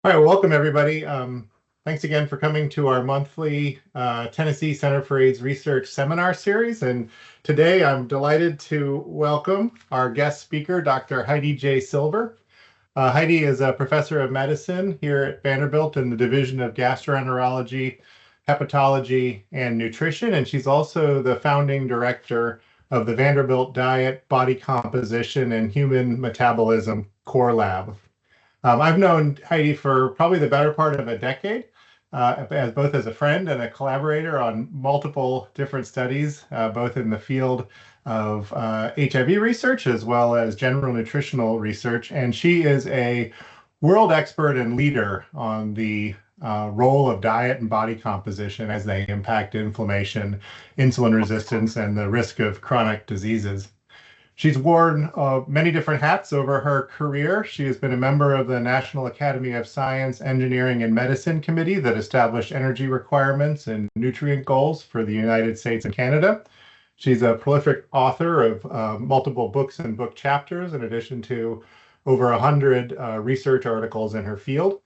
All right, welcome everybody. Thanks again for coming to our monthly Tennessee Center for AIDS Research seminar series. And today I'm delighted to welcome our guest speaker, Dr. Heidi J. Silver. Heidi is a professor of medicine here at Vanderbilt in the Division of Gastroenterology, Hepatology, and Nutrition. And she's also the founding director of the Vanderbilt Diet, Body Composition, and Human Metabolism Core Lab. I've known Heidi for probably the better part of a decade, as both as a friend and a collaborator on multiple different studies, both in the field of HIV research as well as general nutritional research. And she is a world expert and leader on the role of diet and body composition as they impact inflammation, insulin resistance, and the risk of chronic diseases. She's worn many different hats over her career. She has been a member of the National Academy of Science, Engineering, and Medicine Committee that established energy requirements and nutrient goals for the United States and Canada. She's a prolific author of multiple books and book chapters, in addition to over 100 research articles in her field.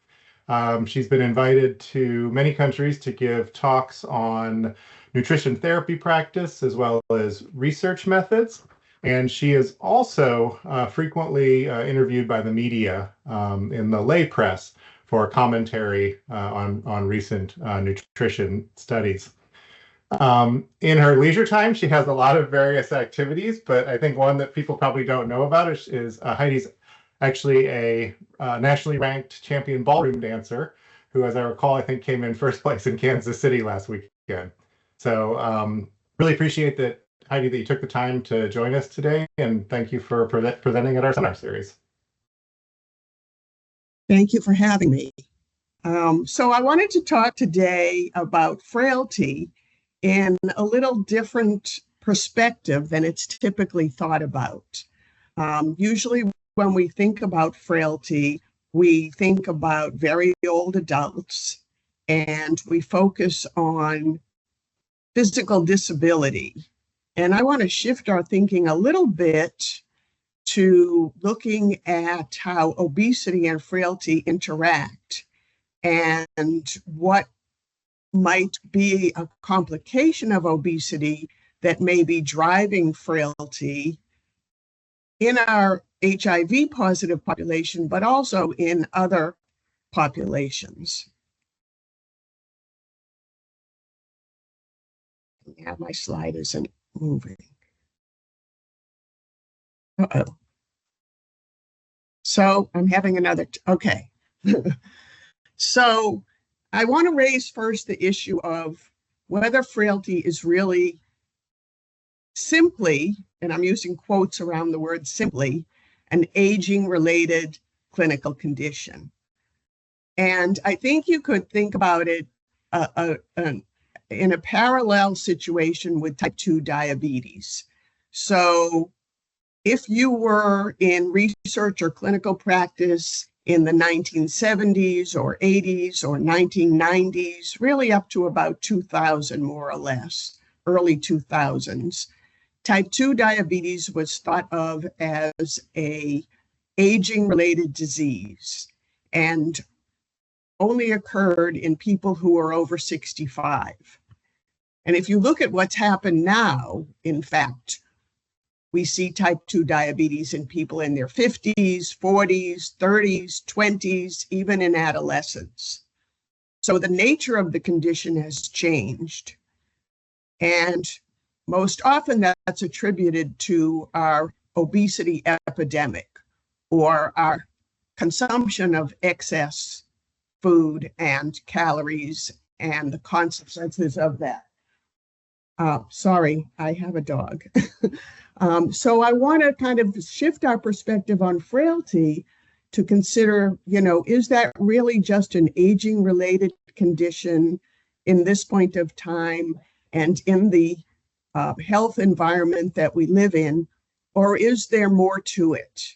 She's been invited to many countries to give talks on nutrition therapy practice, as well as research methods. And she is also frequently interviewed by the media in the lay press for commentary on recent nutrition studies. In her leisure time, she has a lot of various activities, but I think one that people probably don't know about is Heidi's actually a nationally ranked champion ballroom dancer who, as I recall, I think came in first place in Kansas City last weekend. So really appreciate that, Heidi, that you took the time to join us today, and thank you for presenting at our seminar series. Thank you for having me. So I wanted to talk today about frailty in a little different perspective than it's typically thought about. Usually when we think about frailty, we think about very old adults, and we focus on physical disability. And I want to shift our thinking a little bit to looking at how obesity and frailty interact and what might be a complication of obesity that may be driving frailty in our HIV positive population, but also in other populations. Yeah, my slide isn't moving. Uh-oh. So I'm having another, okay. So I want to raise first the issue of whether frailty is really simply, and I'm using quotes around the word simply, an aging-related clinical condition. And I think you could think about it in a parallel situation with type 2 diabetes. So if you were in research or clinical practice in the 1970s or 80s or 1990s, really up to about 2000 more or less, early 2000s, type 2 diabetes was thought of as a aging-related disease and only occurred in people who are over 65. And if you look at what's happened now, in fact, we see type 2 diabetes in people in their 50s, 40s, 30s, 20s, even in adolescence. So the nature of the condition has changed. And most often that's attributed to our obesity epidemic or our consumption of excess food and calories and the consequences of that. Sorry, I have a dog. So I want to kind of shift our perspective on frailty to consider, is that really just an aging-related condition in this point of time and in the health environment that we live in, or is there more to it?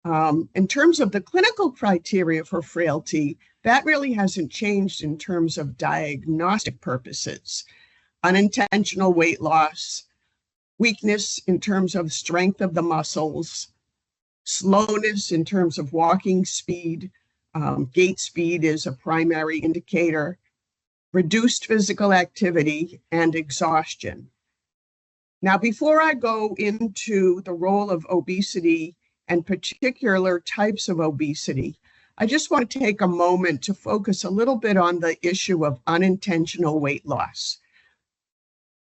In terms of the clinical criteria for frailty, that really hasn't changed in terms of diagnostic purposes. Unintentional weight loss, weakness in terms of strength of the muscles, slowness in terms of walking speed, Gait speed is a primary indicator, reduced physical activity, and exhaustion. Now, before I go into the role of obesity and particular types of obesity, I just want to take a moment to focus a little bit on the issue of unintentional weight loss.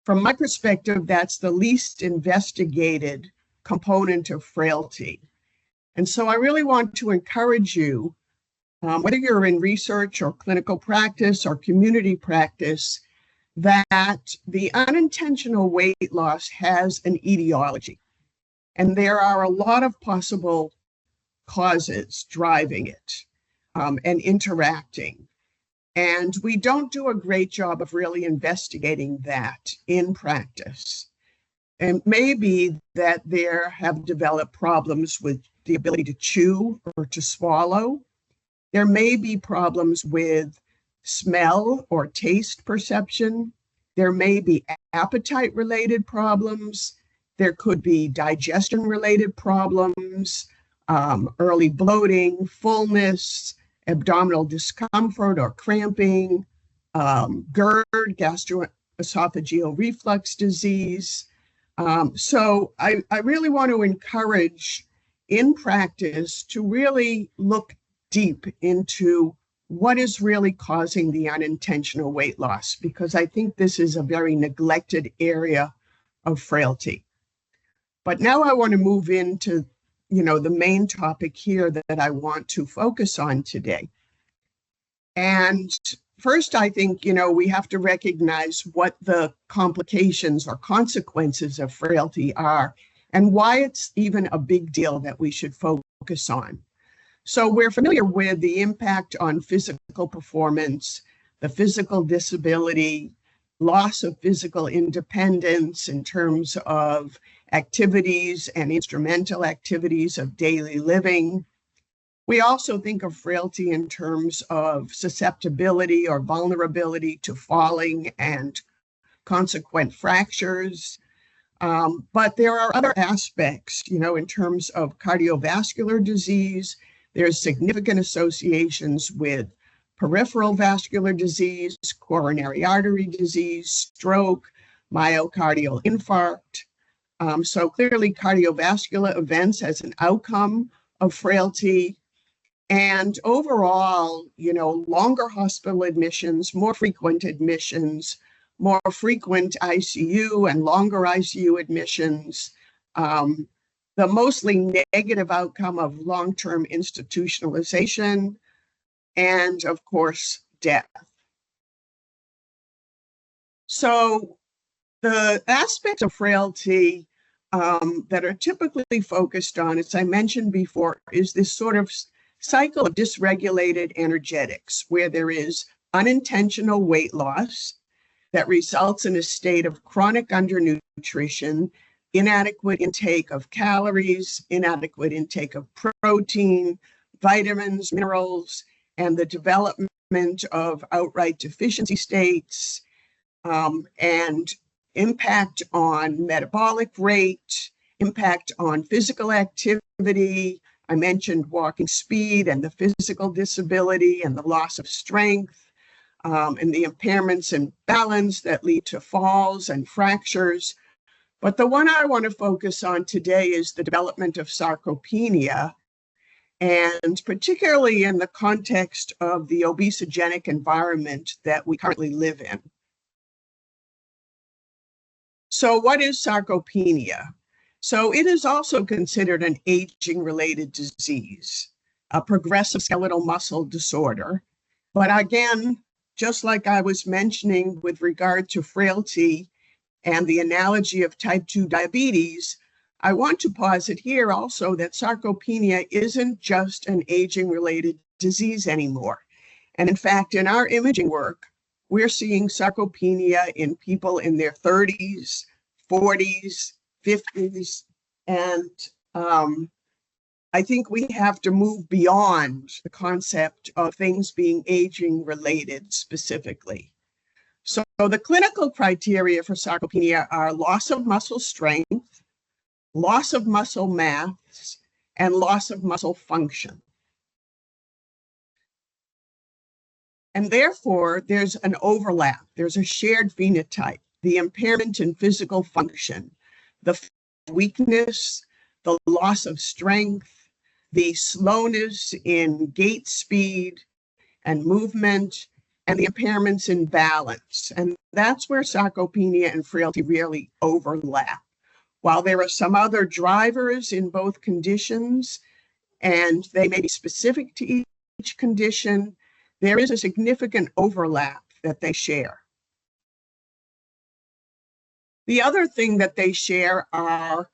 From my perspective, that's the least investigated component of frailty. And so I really want to encourage you, whether you're in research or clinical practice or community practice, that the unintentional weight loss has an etiology. And there are a lot of possible causes driving it and interacting. And we don't do a great job of really investigating that in practice. And maybe that there have developed problems with the ability to chew or to swallow. There may be problems with smell or taste perception. There may be appetite-related problems. There could be digestion-related problems, early bloating, fullness, abdominal discomfort or cramping, GERD, gastroesophageal reflux disease. So I really want to encourage in practice to really look deep into what is really causing the unintentional weight loss, because I think this is a very neglected area of frailty. But now I want to move into, the main topic here that I want to focus on today. And first, I think, we have to recognize what the complications or consequences of frailty are and why it's even a big deal that we should focus on. So we're familiar with the impact on physical performance, the physical disability, loss of physical independence in terms of activities and instrumental activities of daily living. We also think of frailty in terms of susceptibility or vulnerability to falling and consequent fractures. But there are other aspects, in terms of cardiovascular disease. There's significant associations with peripheral vascular disease, coronary artery disease, stroke, myocardial infarct. So clearly cardiovascular events as an outcome of frailty. And overall, longer hospital admissions, more frequent admissions, more frequent ICU and longer ICU admissions, the mostly negative outcome of long-term institutionalization, and of course, death. So the aspects of frailty that are typically focused on, as I mentioned before, is this sort of cycle of dysregulated energetics, where there is unintentional weight loss that results in a state of chronic undernutrition, inadequate intake of calories, inadequate intake of protein, vitamins, minerals, and the development of outright deficiency states, and impact on metabolic rate, impact on physical activity. I mentioned walking speed and the physical disability and the loss of strength, and the impairments in balance that lead to falls and fractures. But the one I want to focus on today is the development of sarcopenia, and particularly in the context of the obesogenic environment that we currently live in. So what is sarcopenia? So it is also considered an aging-related disease, a progressive skeletal muscle disorder. But again, just like I was mentioning with regard to frailty and the analogy of type 2 diabetes, I want to posit here also that sarcopenia isn't just an aging-related disease anymore. And in fact, in our imaging work, we're seeing sarcopenia in people in their 30s, 40s, 50s, and I think we have to move beyond the concept of things being aging-related specifically. So the clinical criteria for sarcopenia are loss of muscle strength, loss of muscle mass, and loss of muscle function. And therefore, there's an overlap. There's a shared phenotype, the impairment in physical function, the weakness, the loss of strength, the slowness in gait speed and movement, and the impairments in balance. And that's where sarcopenia and frailty really overlap. While there are some other drivers in both conditions, and they may be specific to each condition, there is a significant overlap that they share. The other thing that they share are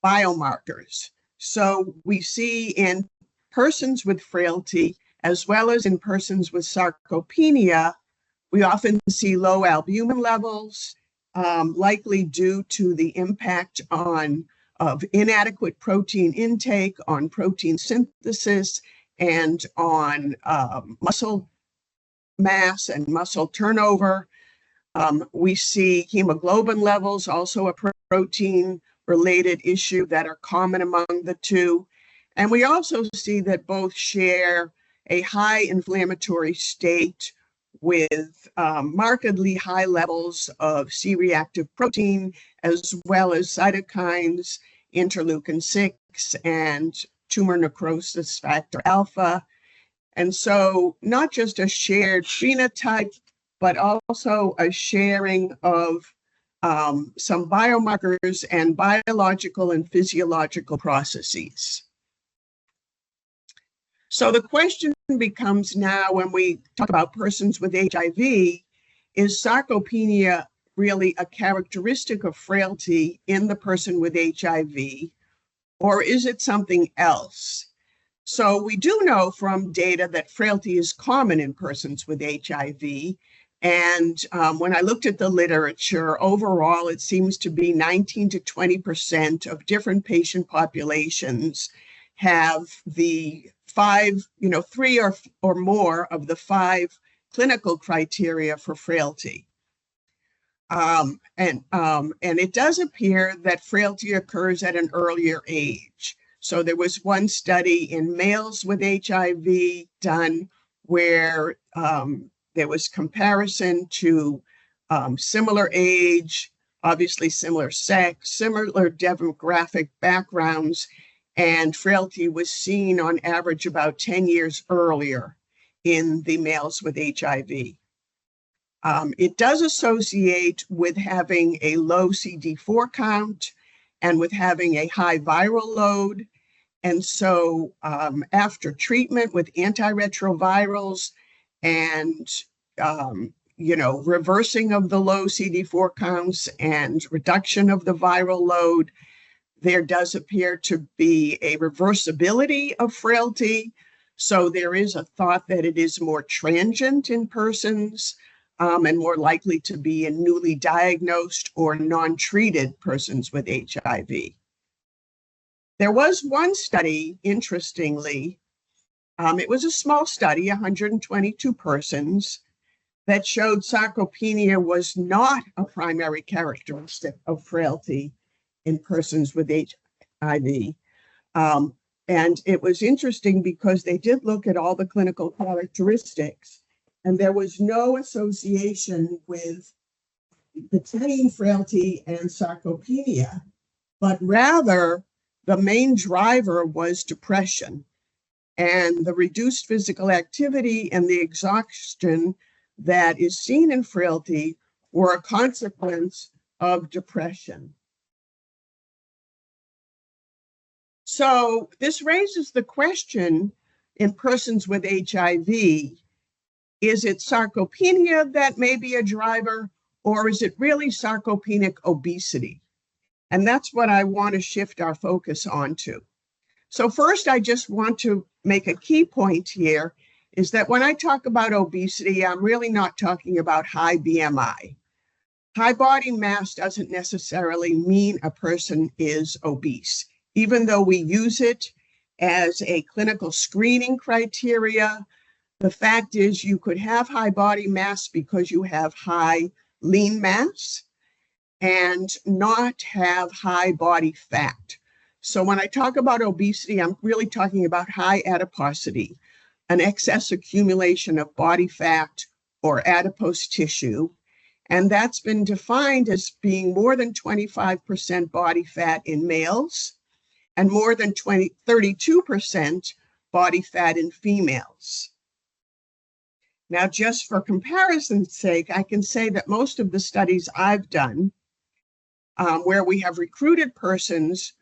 biomarkers. So we see in persons with frailty, as well as in persons with sarcopenia, we often see low albumin levels, likely due to the impact of inadequate protein intake on protein synthesis and on muscle mass and muscle turnover. We see hemoglobin levels, also a protein-related issue that are common among the two. And we also see that both share a high inflammatory state with markedly high levels of C-reactive protein, as well as cytokines, interleukin-6, and tumor necrosis factor alpha. And so not just a shared phenotype, but also a sharing of some biomarkers and biological and physiological processes. So the question becomes now, when we talk about persons with HIV, is sarcopenia really a characteristic of frailty in the person with HIV, or is it something else? So we do know from data that frailty is common in persons with HIV. And when I looked at the literature, overall, it seems to be 19 to 20% of different patient populations have the three or more of the 5 clinical criteria for frailty. And it does appear that frailty occurs at an earlier age. So there was one study in males with HIV done where there was comparison to similar age, obviously similar sex, similar demographic backgrounds, and frailty was seen on average about 10 years earlier in the males with HIV. It does associate with having a low CD4 count and with having a high viral load. And so after treatment with antiretrovirals and reversing of the low CD4 counts and reduction of the viral load, there does appear to be a reversibility of frailty. So there is a thought that it is more transient in persons and more likely to be in newly diagnosed or non-treated persons with HIV. There was one study, interestingly, it was a small study, 122 persons, that showed sarcopenia was not a primary characteristic of frailty in persons with HIV. And it was interesting because they did look at all the clinical characteristics, and there was no association with between frailty and sarcopenia, but rather the main driver was depression. And the reduced physical activity and the exhaustion that is seen in frailty were a consequence of depression. So this raises the question in persons with HIV, is it sarcopenia that may be a driver, or is it really sarcopenic obesity? And that's what I want to shift our focus onto. So first, I just want to make a key point here, is that when I talk about obesity, I'm really not talking about high BMI. High body mass doesn't necessarily mean a person is obese, even though we use it as a clinical screening criteria. The fact is you could have high body mass because you have high lean mass and not have high body fat. So when I talk about obesity, I'm really talking about high adiposity, an excess accumulation of body fat or adipose tissue. And that's been defined as being more than 25% body fat in males and more than 32% body fat in females. Now, just for comparison's sake, I can say that most of the studies I've done where we have recruited persons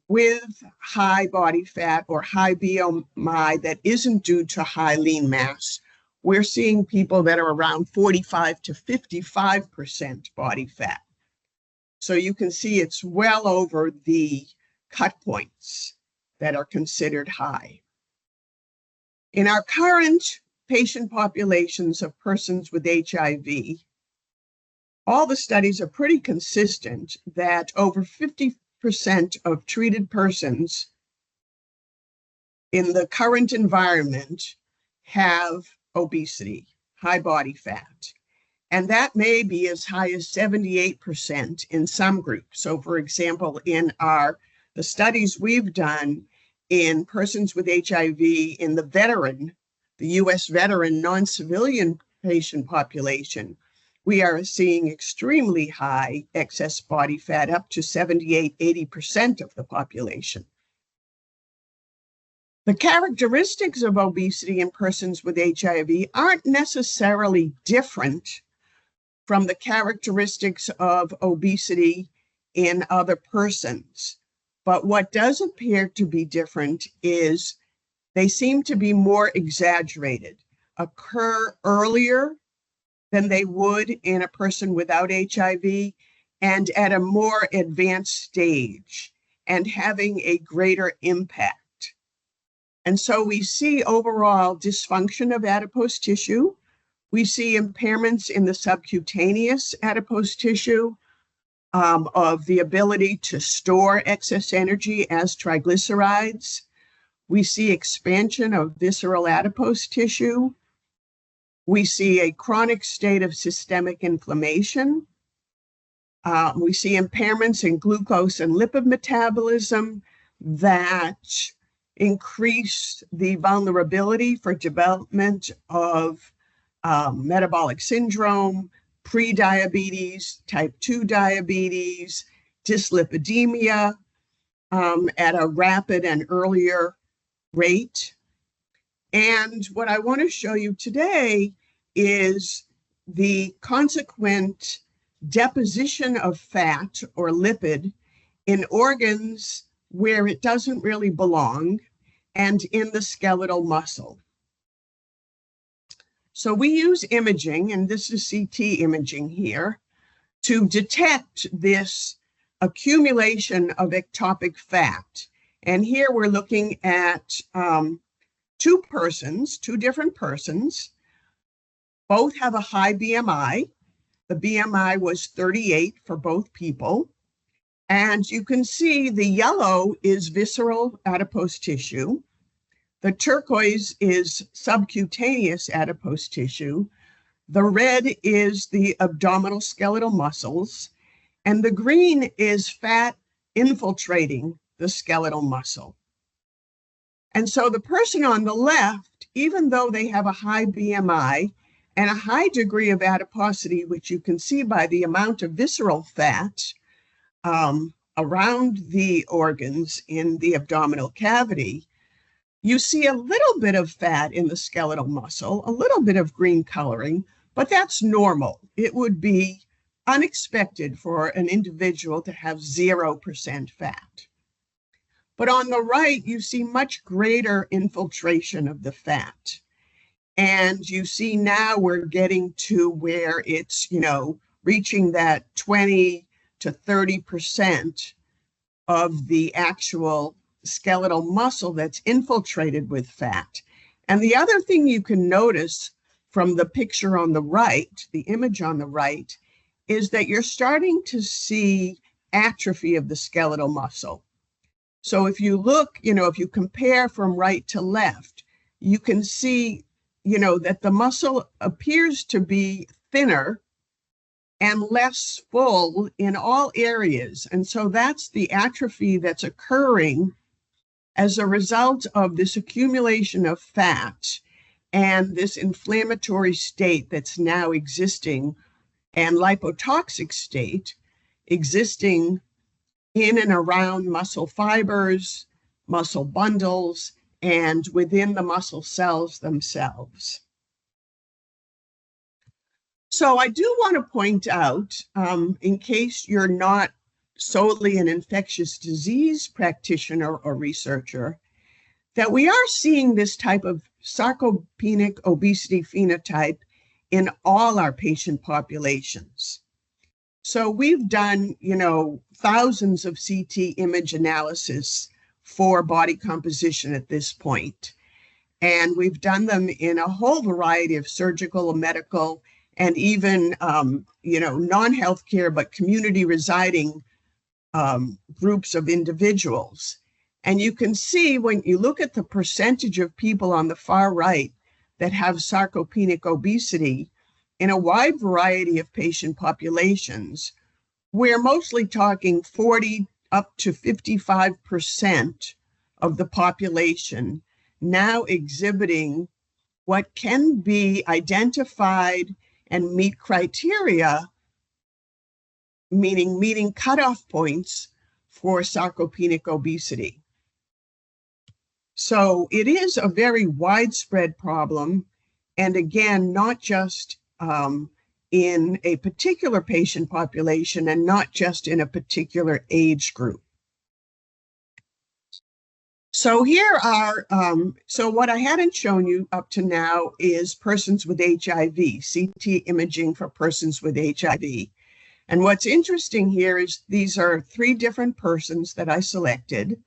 with high body fat or high BMI that isn't due to high lean mass, we're seeing people that are around 45 to 55% body fat. So you can see it's well over the cut points that are considered high. In our current patient populations of persons with HIV, all the studies are pretty consistent that over 50% of treated persons in the current environment have obesity, high body fat. And that may be as high as 78% in some groups. So for example, in the studies we've done in persons with HIV in the US veteran non-civilian patient population, we are seeing extremely high excess body fat, up to 78, 80% of the population. The characteristics of obesity in persons with HIV aren't necessarily different from the characteristics of obesity in other persons. But what does appear to be different is they seem to be more exaggerated, occur earlier than they would in a person without HIV, and at a more advanced stage, and having a greater impact. And so we see overall dysfunction of adipose tissue. We see impairments in the subcutaneous adipose tissue of the ability to store excess energy as triglycerides. We see expansion of visceral adipose tissue. We see a chronic state of systemic inflammation. We see impairments in glucose and lipid metabolism that increase the vulnerability for development of metabolic syndrome, prediabetes, type 2 diabetes, dyslipidemia at a rapid and earlier rate. And what I want to show you today is the consequent deposition of fat or lipid in organs where it doesn't really belong and in the skeletal muscle. So we use imaging, and this is CT imaging here, to detect this accumulation of ectopic fat. And here we're looking at two different persons. Both have a high BMI. The BMI was 38 for both people. And you can see the yellow is visceral adipose tissue. The turquoise is subcutaneous adipose tissue. The red is the abdominal skeletal muscles. And the green is fat infiltrating the skeletal muscle. And so the person on the left, even though they have a high BMI and a high degree of adiposity, which you can see by the amount of visceral fat around the organs in the abdominal cavity, you see a little bit of fat in the skeletal muscle, a little bit of green coloring, but that's normal. It would be unexpected for an individual to have 0% fat. But on the right, you see much greater infiltration of the fat. And you see now we're getting to where it's, reaching that 20 to 30% of the actual skeletal muscle that's infiltrated with fat. And the other thing you can notice from the picture on the right, the image on the right, is that you're starting to see atrophy of the skeletal muscle. So if you look, if you compare from right to left, you can see, that the muscle appears to be thinner and less full in all areas. And so that's the atrophy that's occurring as a result of this accumulation of fat and this inflammatory state that's now existing and lipotoxic state existing in and around muscle fibers, muscle bundles, and within the muscle cells themselves. So I do want to point out, in case you're not solely an infectious disease practitioner or researcher, that we are seeing this type of sarcopenic obesity phenotype in all our patient populations. So we've done, thousands of CT image analysis for body composition at this point. And we've done them in a whole variety of surgical, medical, and even, non-healthcare, but community residing groups of individuals. And you can see when you look at the percentage of people on the far right that have sarcopenic obesity in a wide variety of patient populations, we're mostly talking 40 up to 55% of the population now exhibiting what can be identified and meet criteria, meeting cutoff points for sarcopenic obesity. So it is a very widespread problem, and again, not just in a particular patient population and not just in a particular age group. So here are, so what I hadn't shown you up to now is persons with HIV, CT imaging for persons with HIV. And what's interesting here is these are 3 different persons that I selected.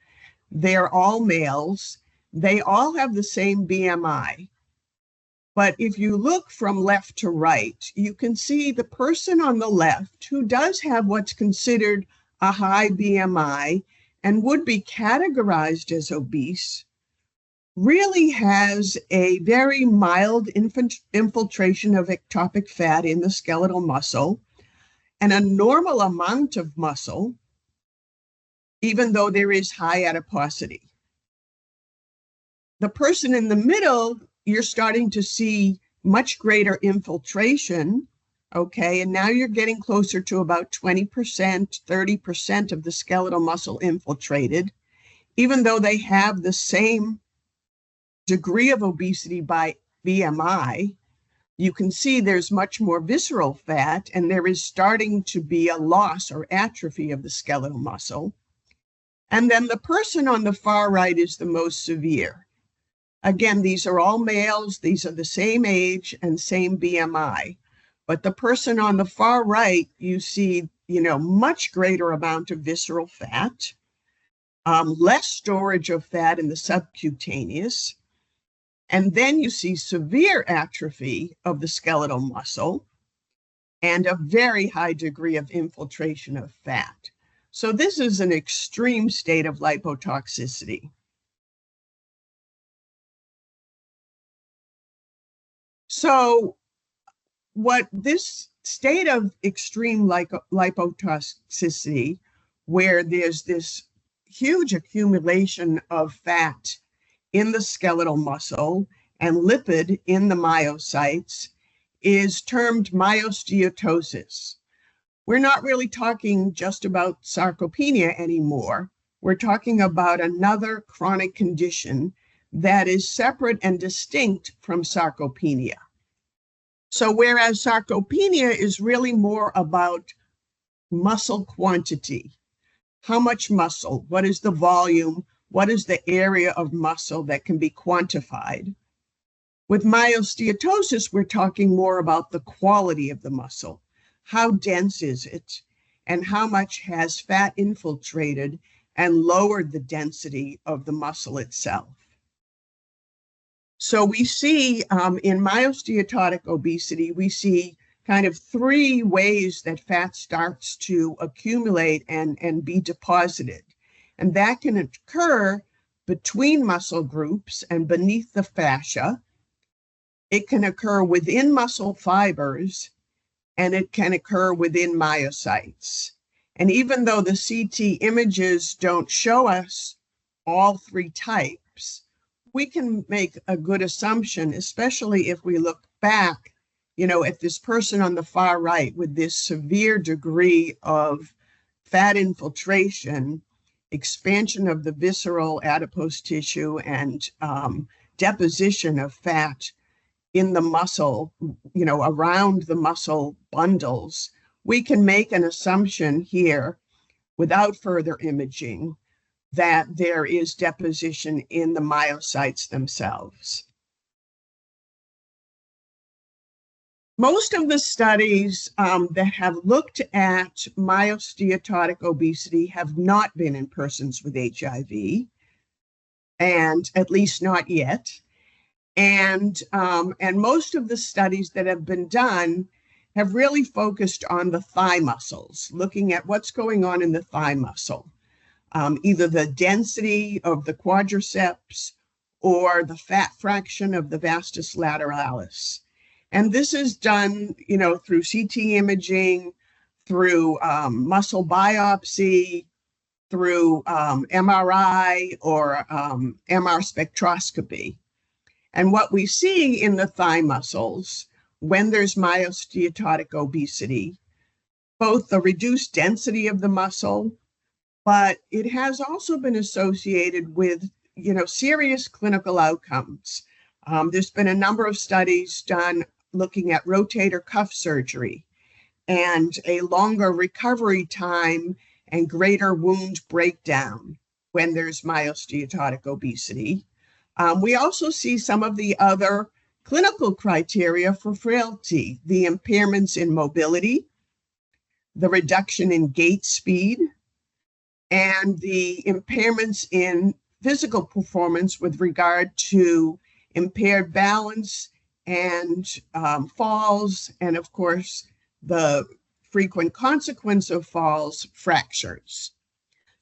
They're all males. They all have the same BMI. But if you look from left to right, you can see the person on the left who does have what's considered a high BMI and would be categorized as obese, really has a very mild infiltration of ectopic fat in the skeletal muscle and a normal amount of muscle, even though there is high adiposity. The person in the middle, you're starting to see much greater infiltration, okay? And now you're getting closer to about 20%, 30% of the skeletal muscle infiltrated, even though they have the same degree of obesity by BMI. You can see there's much more visceral fat, and there is starting to be a loss or atrophy of the skeletal muscle. And then the person on the far right is the most severe. Again, these are all males. These are the same age and same BMI. But the person on the far right, you see, much greater amount of visceral fat, less storage of fat in the subcutaneous. And then you see severe atrophy of the skeletal muscle and a very high degree of infiltration of fat. So this is an extreme state of lipotoxicity. So what this state of extreme lipotoxicity, where there's this huge accumulation of fat in the skeletal muscle and lipid in the myocytes, is termed myosteatosis. We're not really talking just about sarcopenia anymore. We're talking about another chronic condition that is separate and distinct from sarcopenia. So whereas sarcopenia is really more about muscle quantity, how much muscle, what is the volume, what is the area of muscle that can be quantified. With myosteatosis, we're talking more about the quality of the muscle. How dense is it, and how much has fat infiltrated and lowered the density of the muscle itself. So we see in myosteatotic obesity, we see kind of 3 ways that fat starts to accumulate and be deposited. And that can occur between muscle groups and beneath the fascia. It can occur within muscle fibers, and it can occur within myocytes. And even though the CT images don't show us all 3 types, we can make a good assumption, especially if we look back, at this person on the far right with this severe degree of fat infiltration, expansion of the visceral adipose tissue, and deposition of fat in the muscle, around the muscle bundles. We can make an assumption here without further imaging that there is deposition in the myocytes themselves. Most of the studies that have looked at myosteatotic obesity have not been in persons with HIV, and at least not yet. And most of the studies that have been done have really focused on the thigh muscles, looking at what's going on in the thigh muscle, either the density of the quadriceps or the fat fraction of the vastus lateralis. And this is done, through CT imaging, through muscle biopsy, through MRI or MR spectroscopy. And what we see in the thigh muscles when there's myosteatotic obesity, both the reduced density of the muscle, but it has also been associated with, serious clinical outcomes. There's been a number of studies done looking at rotator cuff surgery and a longer recovery time and greater wound breakdown when there's myosteatotic obesity. We also see some of the other clinical criteria for frailty, the impairments in mobility, the reduction in gait speed, and the impairments in physical performance with regard to impaired balance and falls, and of course, the frequent consequence of falls, fractures.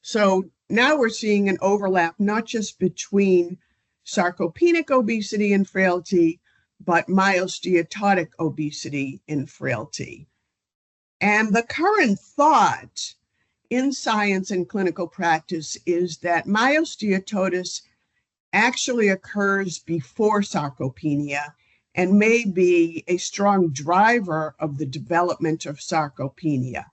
So now we're seeing an overlap not just between sarcopenic obesity and frailty, but myosteatotic obesity and frailty. And the current thought in science and clinical practice is that myosteatosis actually occurs before sarcopenia and may be a strong driver of the development of sarcopenia.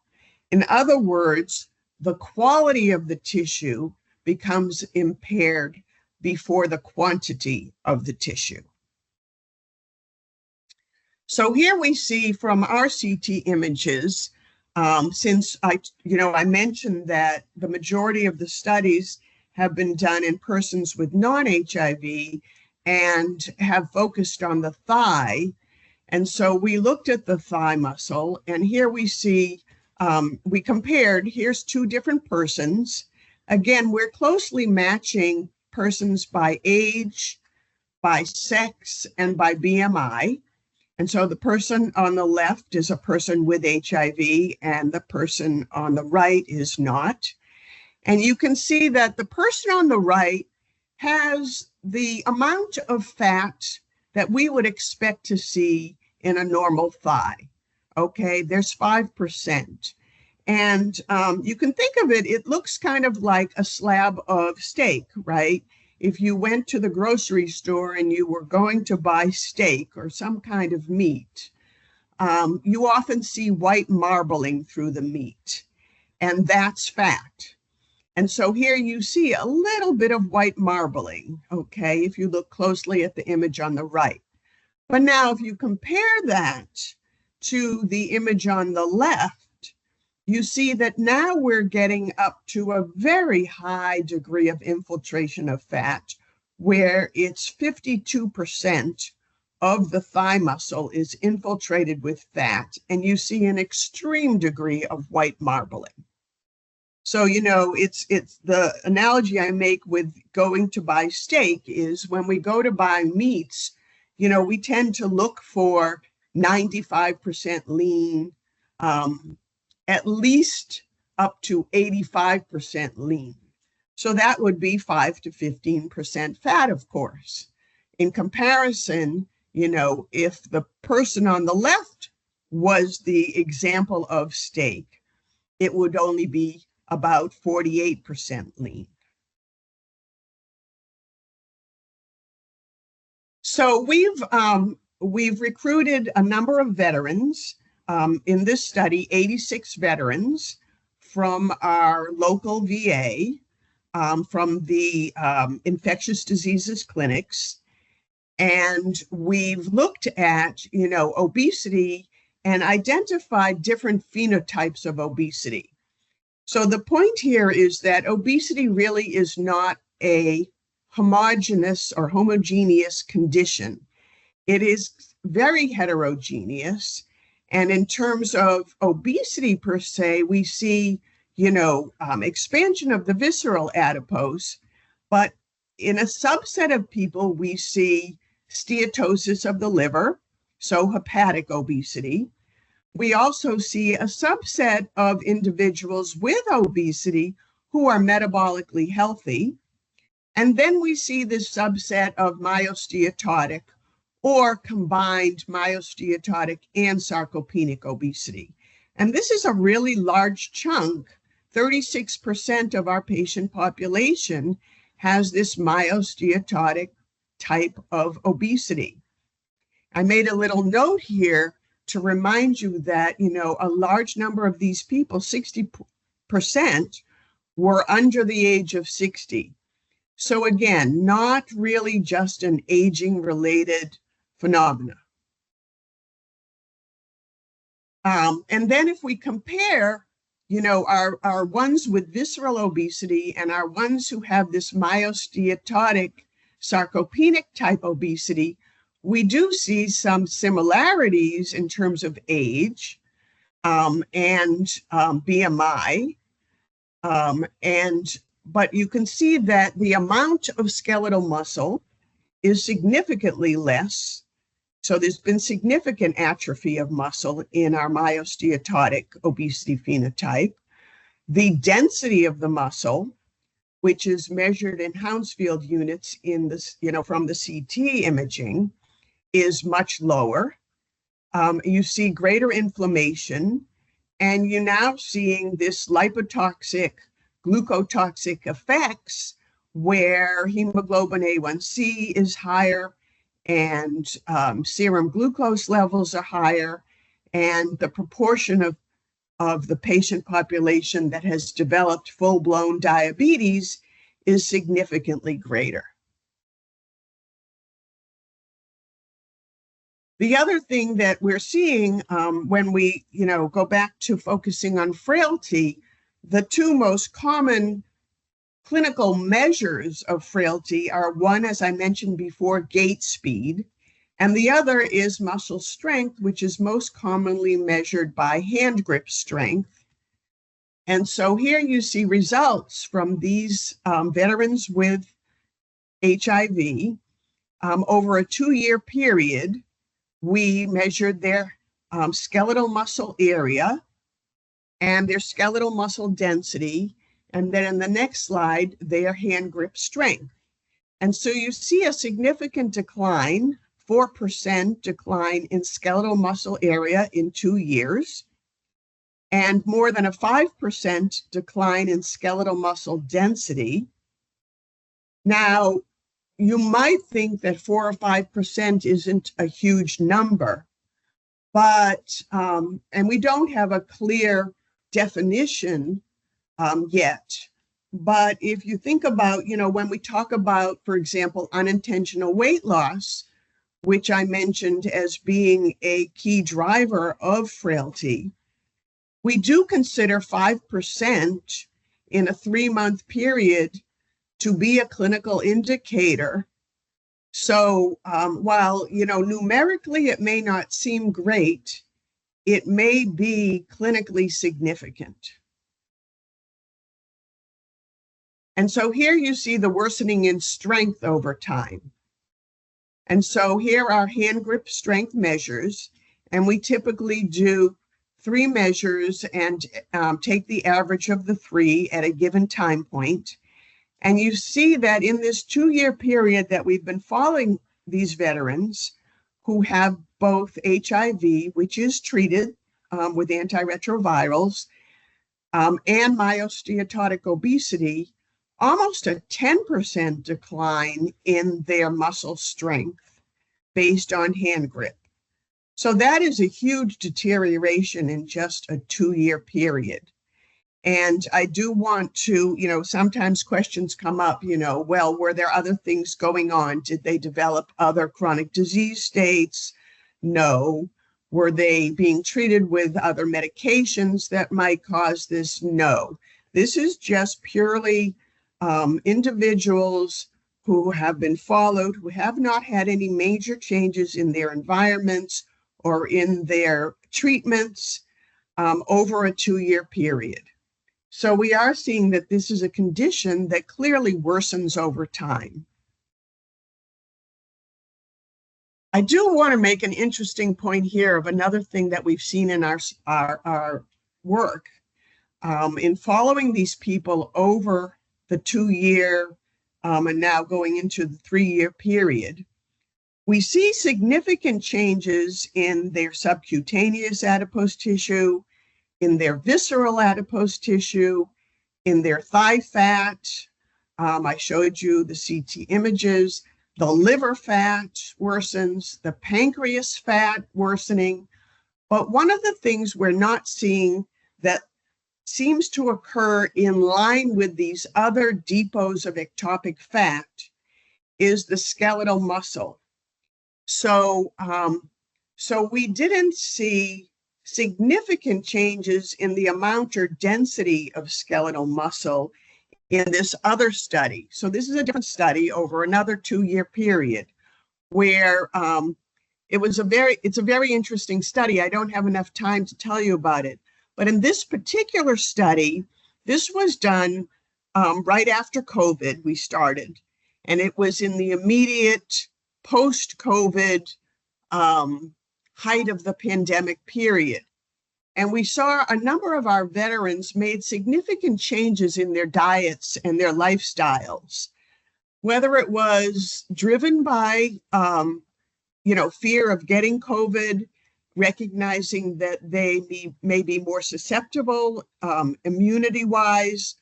In other words, the quality of the tissue becomes impaired before the quantity of the tissue. So here we see from our CT images, since I mentioned that the majority of the studies have been done in persons with non-HIV and have focused on the thigh. And so we looked at the thigh muscle, and here we see, we compared, here's two different persons. Again, we're closely matching persons by age, by sex, and by BMI. And so the person on the left is a person with HIV, and the person on the right is not. And you can see that the person on the right has the amount of fat that we would expect to see in a normal thigh. Okay, there's 5%. And you can think of it, it looks kind of like a slab of steak, right? If you went to the grocery store and you were going to buy steak or some kind of meat, you often see white marbling through the meat, and that's fat. And so here you see a little bit of white marbling, okay, if you look closely at the image on the right. But now if you compare that to the image on the left, you see that now we're getting up to a very high degree of infiltration of fat, where it's 52% of the thigh muscle is infiltrated with fat, and you see an extreme degree of white marbling. So, it's the analogy I make with going to buy steak is when we go to buy meats, we tend to look for 95% lean, at least up to 85% lean. So that would be 5 to 15% fat, of course. In comparison, if the person on the left was the example of steak, it would only be about 48% lean. So we've recruited a number of veterans in this study, 86 veterans from our local VA, from the infectious diseases clinics. And we've looked at, obesity and identified different phenotypes of obesity. So the point here is that obesity really is not a homogeneous or homogeneous condition. It is very heterogeneous. And in terms of obesity per se, we see, expansion of the visceral adipose, but in a subset of people, we see steatosis of the liver, so hepatic obesity. We also see a subset of individuals with obesity who are metabolically healthy. And then we see this subset of myosteatotic or combined myosteatotic and sarcopenic obesity. And this is a really large chunk. 36% of our patient population has this myosteatotic type of obesity. I made a little note here to remind you that, a large number of these people, 60%, were under the age of 60. So again, not really just an aging-related phenomena. And then if we compare, our ones with visceral obesity and our ones who have this myosteatotic sarcopenic type obesity, we do see some similarities in terms of age and BMI. But you can see that the amount of skeletal muscle is significantly less. So there's been significant atrophy of muscle in our myosteatotic obesity phenotype. The density of the muscle, which is measured in Hounsfield units in this, from the CT imaging, is much lower. You see greater inflammation, and you're now seeing this lipotoxic, glucotoxic effects where hemoglobin A1C is higher and serum glucose levels are higher, and the proportion of the patient population that has developed full-blown diabetes is significantly greater. The other thing that we're seeing when we, go back to focusing on frailty, the two most common clinical measures of frailty are one, as I mentioned before, gait speed, and the other is muscle strength, which is most commonly measured by hand grip strength. And so here you see results from these veterans with HIV. Over a 2-year period, we measured their skeletal muscle area and their skeletal muscle density, and then in the next slide, their hand grip strength. And so you see a significant decline, 4% decline in skeletal muscle area in 2 years, and more than a 5% decline in skeletal muscle density. Now, you might think that 4 or 5% isn't a huge number, but, and we don't have a clear definition yet. But if you think about, when we talk about, for example, unintentional weight loss, which I mentioned as being a key driver of frailty, we do consider 5% in a 3-month period to be a clinical indicator. So while, numerically it may not seem great, it may be clinically significant. And so here you see the worsening in strength over time. And so here are hand grip strength measures, and we typically do 3 measures and take the average of the 3 at a given time point. And you see that in this 2-year period that we've been following these veterans who have both HIV, which is treated with antiretrovirals, and myosteatotic obesity, almost a 10% decline in their muscle strength. based on hand grip. So that is a huge deterioration in just a 2-year period. And I do want to, sometimes questions come up, well, were there other things going on? Did they develop other chronic disease states? No. Were they being treated with other medications that might cause this? No. This is just purely individuals who have been followed, who have not had any major changes in their environments or in their treatments over a 2-year period. So we are seeing that this is a condition that clearly worsens over time. I do want to make an interesting point here of another thing that we've seen in our work. In following these people over the 2-year and now going into the 3-year period, we see significant changes in their subcutaneous adipose tissue, in their visceral adipose tissue, in their thigh fat. I showed you the CT images. The liver fat worsens, the pancreas fat worsening. But one of the things we're not seeing that seems to occur in line with these other depots of ectopic fat is the skeletal muscle. So we didn't see significant changes in the amount or density of skeletal muscle in this other study. So this is a different study over another 2-year period where it's a very interesting study. I don't have enough time to tell you about it. But in this particular study, this was done right after COVID we started. And it was in the immediate post-COVID height of the pandemic period. And we saw a number of our veterans made significant changes in their diets and their lifestyles, whether it was driven by, fear of getting COVID, recognizing that they may be more susceptible immunity-wise,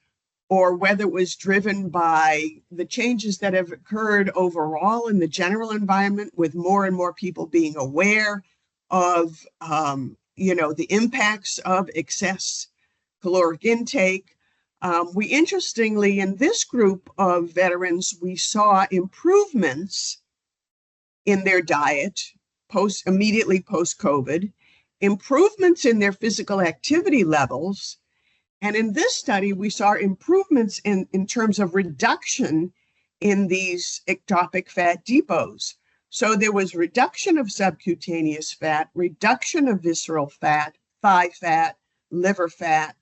or whether it was driven by the changes that have occurred overall in the general environment with more and more people being aware of, the impacts of excess caloric intake. We interestingly, in this group of veterans, we saw improvements in their diet immediately post-COVID, improvements in their physical activity levels. And in this study, we saw improvements in terms of reduction in these ectopic fat depots. So there was reduction of subcutaneous fat, reduction of visceral fat, thigh fat, liver fat.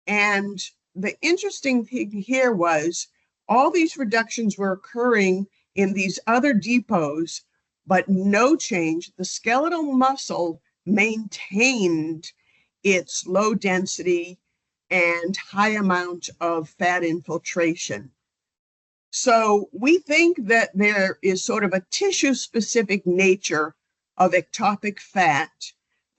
And the interesting thing here was all these reductions were occurring in these other depots, but no change. The skeletal muscle maintained its low density and high amount of fat infiltration. So we think that there is sort of a tissue-specific nature of ectopic fat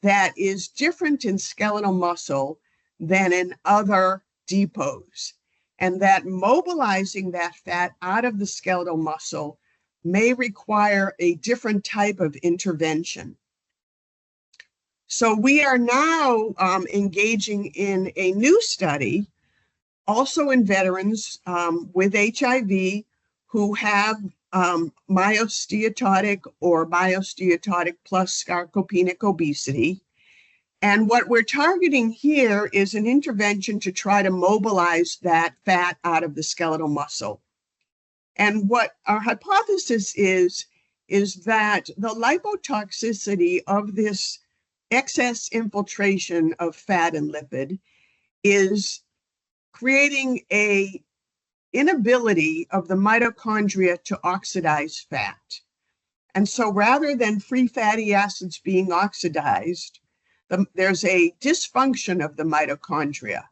that is different in skeletal muscle than in other depots, and that mobilizing that fat out of the skeletal muscle may require a different type of intervention. So we are now engaging in a new study, also in veterans with HIV who have myosteatotic or myosteatotic plus sarcopenic obesity. And what we're targeting here is an intervention to try to mobilize that fat out of the skeletal muscle. And what our hypothesis is that the lipotoxicity of this excess infiltration of fat and lipid is creating an inability of the mitochondria to oxidize fat. And so rather than free fatty acids being oxidized, there's a dysfunction of the mitochondria.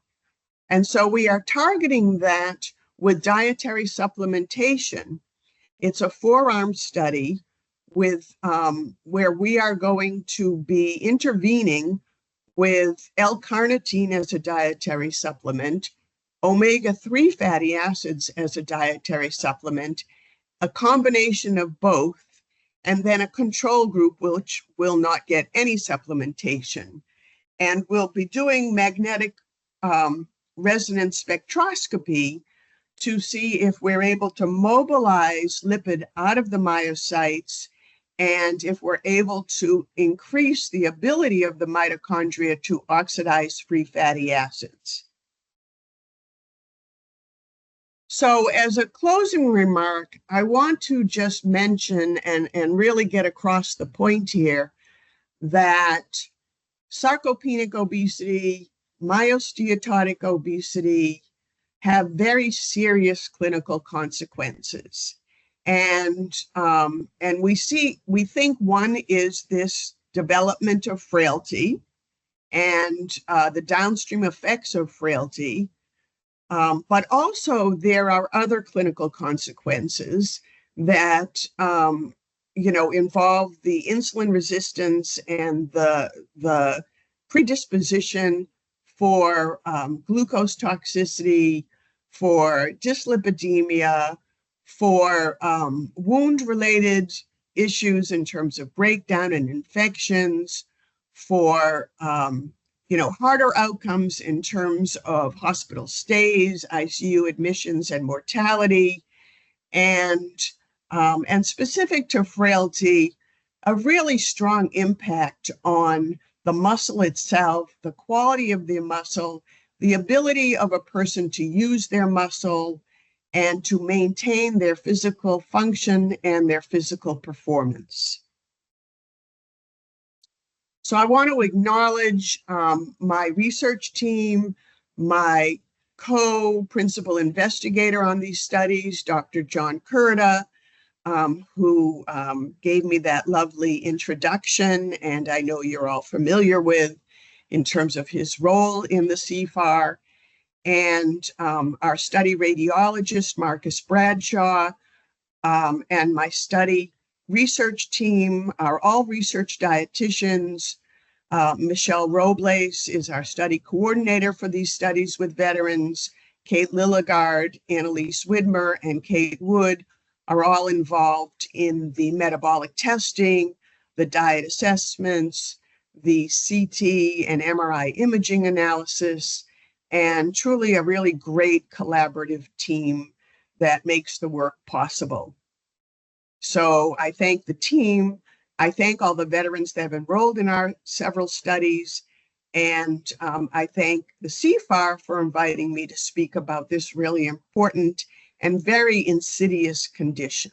And so we are targeting that with dietary supplementation. It's a 4-arm study with where we are going to be intervening with L-carnitine as a dietary supplement, omega-3 fatty acids as a dietary supplement, a combination of both, and then a control group which will not get any supplementation. And we'll be doing magnetic resonance spectroscopy to see if we're able to mobilize lipid out of the myocytes and if we're able to increase the ability of the mitochondria to oxidize free fatty acids. So as a closing remark, I want to just mention and really get across the point here that sarcopenic obesity, myosteatotic obesity have very serious clinical consequences. And we think one is this development of frailty and the downstream effects of frailty. But also there are other clinical consequences that involve the insulin resistance and the predisposition for glucose toxicity, for dyslipidemia, for wound-related issues in terms of breakdown and infections, for harder outcomes in terms of hospital stays, ICU admissions, and mortality, and specific to frailty, a really strong impact on the muscle itself, the quality of the muscle, the ability of a person to use their muscle and to maintain their physical function and their physical performance. So I want to acknowledge my research team, my co-principal investigator on these studies, Dr. John Curda, who gave me that lovely introduction, and I know you're all familiar with in terms of his role in the CFAR, and our study radiologist, Marcus Bradshaw, and my study research team are all research dietitians. Michelle Robles is our study coordinator for these studies with veterans. Kate Lilligard, Annalise Widmer, and Kate Wood are all involved in the metabolic testing, the diet assessments, the CT and MRI imaging analysis, and truly a really great collaborative team that makes the work possible. So I thank the team. I thank all the veterans that have enrolled in our several studies. And I thank the CFAR for inviting me to speak about this really important and very insidious condition.